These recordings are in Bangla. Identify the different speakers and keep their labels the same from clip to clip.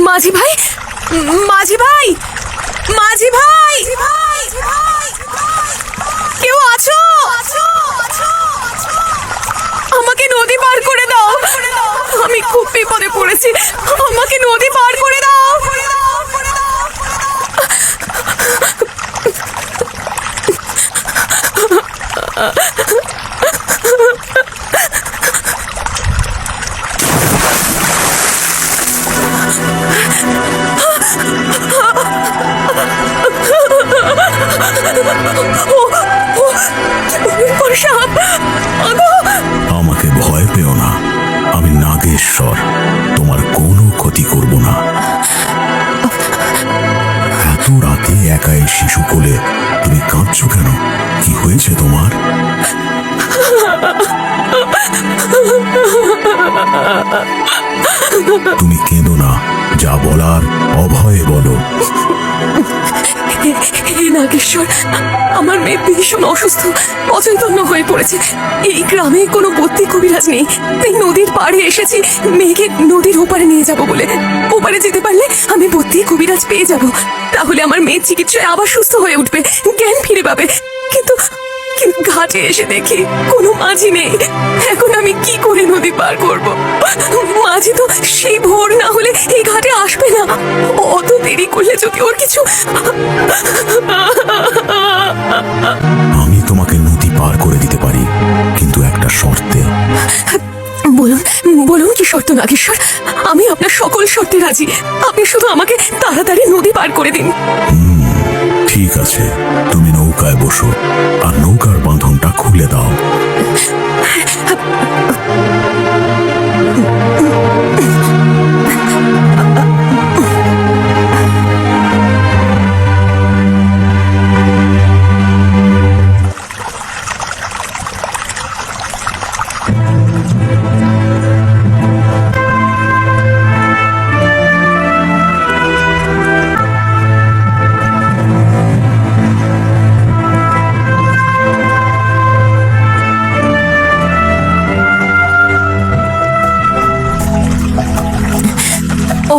Speaker 1: মাঝি ভাই, মাঝি ভাই, মাঝি ভাই, কেউ আছো? আমাকে নদী পার করে দাও, আমি খুব বিপদে পড়েছি, আমাকে নদী পার করে দাও।
Speaker 2: আমাকে ভয় পেও না, আমি নাগেশ্বর, তোমার কোনো ক্ষতি করব না। এত রাতে একা এই শিশু কোলে তুমি কাঁদছো কেন? কি হয়েছে তোমার? তুমি কেঁদো না, যা বলার অভয়ে বলো।
Speaker 1: নাগেশ্বর, আমার মেয়ে ভীষণ অসুস্থ, অচৈতন্য হয়ে পড়েছে। এই গ্রামে কোনো বদ্যি কবিরাজ নেই, তাই নদীর পাড়ে এসেছি মেয়েকে নদীর ওপারে নিয়ে যাব বলে। ওপারে যেতে পারলে আমি বদ্যি কবিরাজ পেয়ে যাব, তাহলে আমার মেয়ের চিকিৎসায় আবার সুস্থ হয়ে উঠবে, জ্ঞান ফিরে পাবে। কিন্তু ঘাটে এসে দেখি কোনো মাঝি নেই। এখন আমি কি করে নদী পার করব? মাঝি তো সেই ভোর না হলে এই ঘাটে আসবে না, অত দেরি করলে যদি ওর কিছু।
Speaker 2: আমি তোমাকে নদী পার করে দিতে পারি, কিন্তু একটা শর্তে।
Speaker 1: বলুন, বলুন কি শর্ত নাগেশ্বর? আমি আপনার সকল শর্তে রাজি, আপনি শুধু আমাকে তাড়াতাড়ি নদী পার করে দিন।
Speaker 2: ঠিক আছে, তুমি নৌকায় বসো আর নৌকার বাঁধনটা খুলে দাও।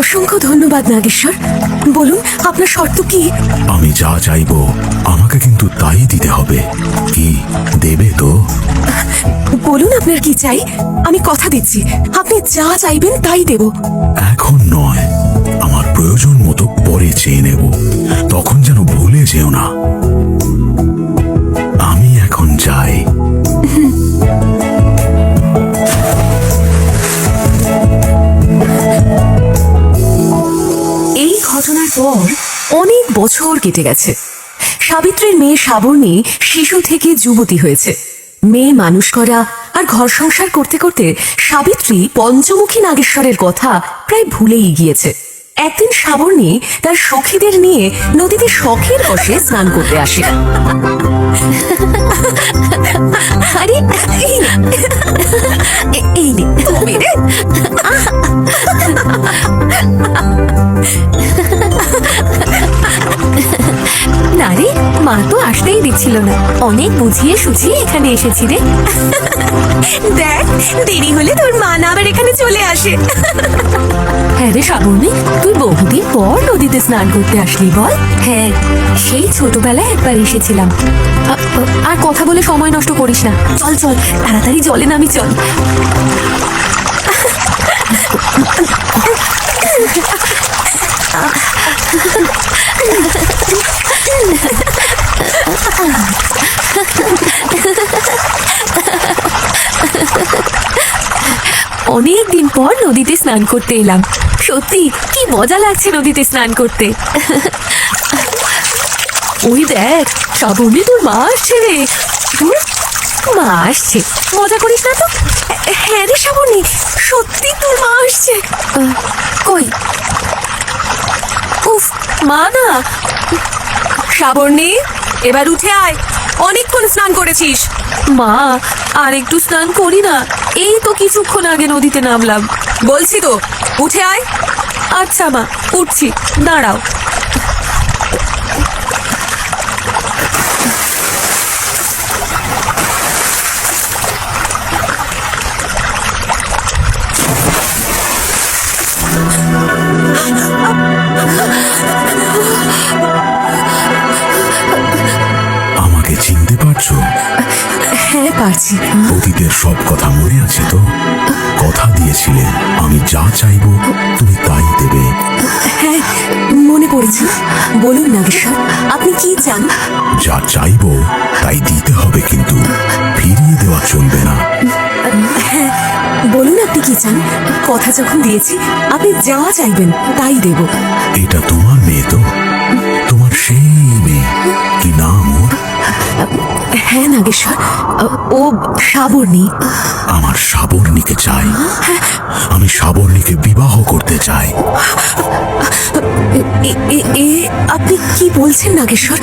Speaker 1: অসংখ্য ধন্যবাদ নাগেশ্বর, বলুন আপনার শর্ত কি?
Speaker 2: আমি যা চাইবো আমাকে কিন্তু তাই দিতে হবে, কি দেবে তো?
Speaker 1: বলুন আপনার কি চাই, আমি কথা দিচ্ছি আপনি যা চাইবেন তাই দেব।
Speaker 2: এখন নয়, আমার প্রয়োজন মতো পরে চেয়ে নেব, তখন যেন ভুলে যেও না। আমি এখন চাই।
Speaker 1: এই ঘটনার পর অনেক বছর কেটে গেছে। সাবিত্রীর মেয়ে সাবর্ণী শিশু থেকে যুবতী হয়েছে। মেয়ে মানুষ করা আর ঘর সংসার করতে করতে সাবিত্রী পঞ্চমুখী নাগেশ্বরের কথা প্রায় ভুলেই গিয়েছে। একদিন সাবর্ণী তার সখীদের নিয়ে নদীতে শখের বশে স্নান করতে আসে। আরে এই নে তবে রে।
Speaker 3: না রে, মা তো আসতেই দিচ্ছিল না, অনেক বুঝিয়ে সুঝিয়ে এখানে এসেছি রে।
Speaker 1: দেখ, দেরি হলে তোর মা না আবার এখানে চলে আসে।
Speaker 3: হ্যাঁ রে শ্রাবণী, তুই বহুদিন পর নদীতে স্নান করতে আসলি বল? হ্যাঁ, সেই ছোটবেলায় একবার এসেছিলাম। আর কথা বলে সময় নষ্ট করিস না, চল চল তাড়াতাড়ি জলে নামি চল। অনেকদিন পর নদীতে স্নান করতে এলাম, সত্যি কি মজা লাগছে নদীতে স্নান করতে। ওই দেখ শ্রাবণী, তোর মা আসছে রে। মা আসছে, মজা করিস না তো।
Speaker 1: হ্যাঁ রে শ্রাবণী, সত্যি তোর মা আসছে।
Speaker 3: কই?
Speaker 1: উফ, মা না। শ্রাবণী, এবার উঠে আয়, অনেকক্ষণ স্নান করেছিস।
Speaker 3: মা আর একটু স্নান করি না, এই তো কিছুক্ষণ আগে নদীতে নামলাম।
Speaker 1: বলছি তো উঠে আয়।
Speaker 3: আচ্ছা মা, উঠছি, দাঁড়াও।
Speaker 1: পারছি।
Speaker 2: অতীতের সব কথা মনে আছে তো? কথা দিয়েছিলে আমি যা চাইবো তুমি তাই দেবে।
Speaker 1: হ্যাঁ, মনে পড়েছে। বলুন নাগেশ্বর, আপনি কি চান?
Speaker 2: যা চাইবো তাই দিতে হবে, কিন্তু ফিরিয়ে দেওয়া চলবে না।
Speaker 1: বলুন আপনি কি চান। কথা যখন দিয়েছি, আপনি যা চাইবেন তাই দেব।
Speaker 2: এটা তোমার মেয়ে তো? তোমার সেই মেয়ে, কি নাম ওর?
Speaker 1: হ্যাঁ নাগেশ্বর, ও সাবর্ণী।
Speaker 2: আমার সাবর্ণীকে চাই। আমি সাবর্ণীকে বিবাহ করতে চাই।
Speaker 1: আপনি কি বলছেন নাগেশ্বর?